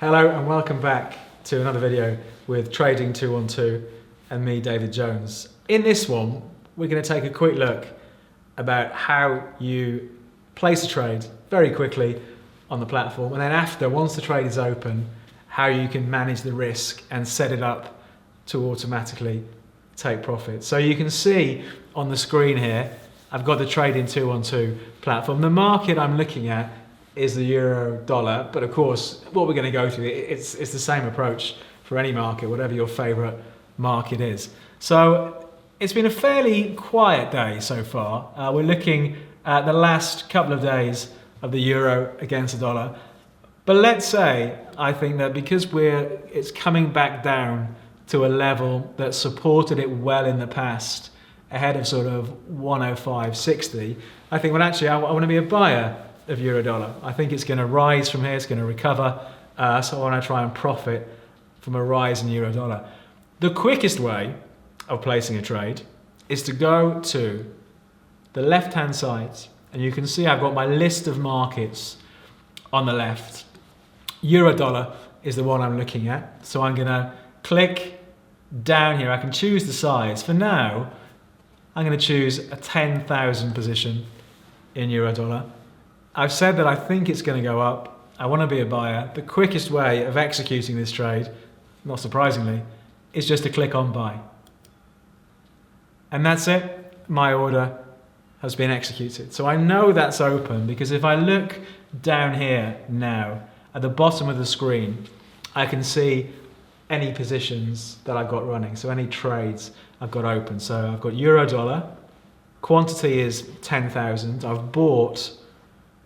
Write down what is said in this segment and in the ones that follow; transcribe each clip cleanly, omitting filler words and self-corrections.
Hello and welcome back to another video with Trading 212 and me, David Jones. In this one, we're going to take a quick look about how you place a trade very quickly on the platform, and then after, once the trade is open, how you can manage the risk and set it up to automatically take profit. So you can see on the screen here, I've got the Trading 212 platform. The market I'm looking at is the euro dollar, but of course what we're going to go through, it's the same approach for any market, whatever your favorite market is. So it's been a fairly quiet day so far. We're looking at the last couple of days of the euro against the dollar, but let's say I think that because it's coming back down to a level that supported it well in the past, ahead of sort of 105.60, I think, well, actually I want to be a buyer of euro dollar. I think it's going to rise from here, it's going to recover, so I want to try and profit from a rise in euro dollar. The quickest way of placing a trade is to go to the left hand side, and you can see I've got my list of markets on the left. Euro dollar is the one I'm looking at, so I'm going to click down here. I can choose the size. For now, I'm going to choose a 10,000 position in euro dollar. I've said that I think it's going to go up. I want to be a buyer. The quickest way of executing this trade, not surprisingly, is just to click on buy. And that's it. My order has been executed. So I know that's open because if I look down here now at the bottom of the screen, I can see any positions that I've got running. So any trades I've got open. So I've got euro dollar. Quantity is 10,000. I've bought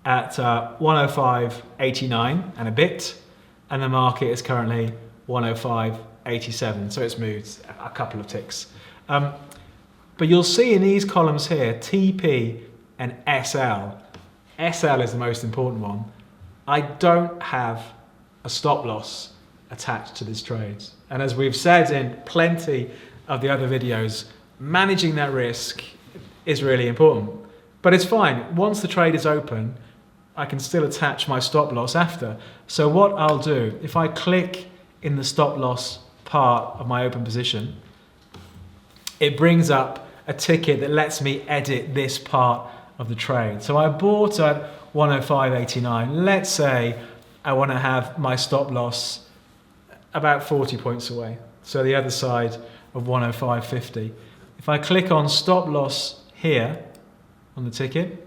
at 105.89 and a bit, and the market is currently 105.87, so it's moved a couple of ticks. But you'll see in these columns here, TP and SL. SL is the most important one. I don't have a stop loss attached to this trade. And as we've said in plenty of the other videos, managing that risk is really important. But it's fine. Once the trade is open, I can still attach my stop loss after. So what I'll do, if I click in the stop loss part of my open position, it brings up a ticket that lets me edit this part of the trade. So I bought at 105.89. Let's say I want to have my stop loss about 40 points away. So the other side of 105.50. If I click on stop loss here on the ticket,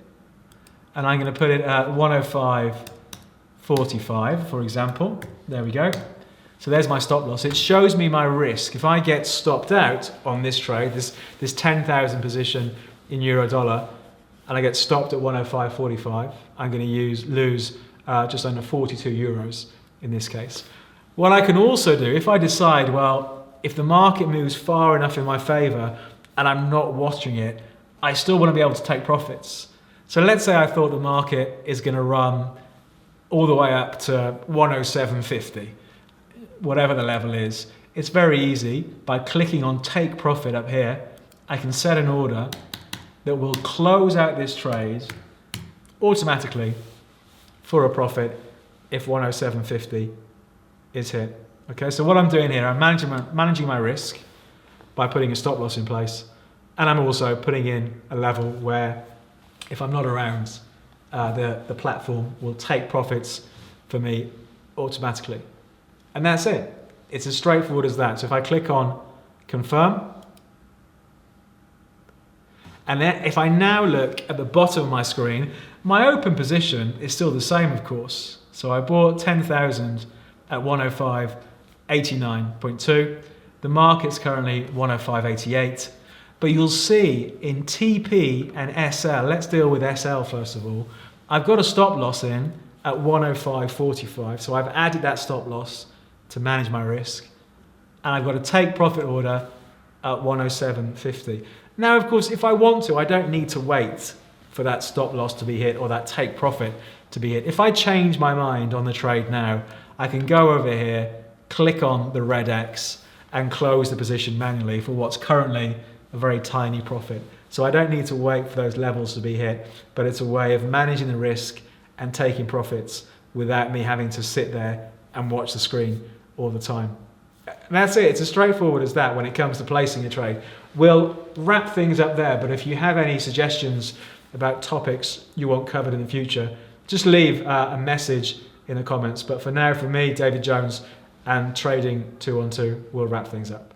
and I'm going to put it at 105.45, for example. There we go. So there's my stop loss. It shows me my risk. If I get stopped out on this trade, this 10,000 position in euro dollar, and I get stopped at 105.45, I'm going to lose just under 42 euros in this case. What I can also do, if I decide, well, if the market moves far enough in my favor and I'm not watching it, I still want to be able to take profits. So let's say I thought the market is going to run all the way up to 107.50, whatever the level is. It's very easy. By clicking on take profit up here, I can set an order that will close out this trade automatically for a profit if 107.50 is hit. Okay, so what I'm doing here, I'm managing my risk by putting a stop loss in place, and I'm also putting in a level where if I'm not around, the platform will take profits for me automatically. And that's it. It's as straightforward as that. So if I click on confirm, and then if I now look at the bottom of my screen, my open position is still the same, of course. So I bought 10,000 at 105.89.2. The market's currently 105.88. But you'll see in TP and SL, let's deal with SL first of all, I've got a stop loss in at 105.45, so I've added that stop loss to manage my risk, and I've got a take profit order at 107.50. Now, of course, if I want to, I don't need to wait for that stop loss to be hit or that take profit to be hit. If I change my mind on the trade now, I can go over here, click on the red X, and close the position manually for what's currently a very tiny profit. So I don't need to wait for those levels to be hit, but it's a way of managing the risk and taking profits without me having to sit there and watch the screen all the time. And that's it. It's as straightforward as that when it comes to placing a trade. We'll wrap things up there, but if you have any suggestions about topics you want covered in the future, just leave a message in the comments. But for now, from me, David Jones, and Trading 212, we'll wrap things up.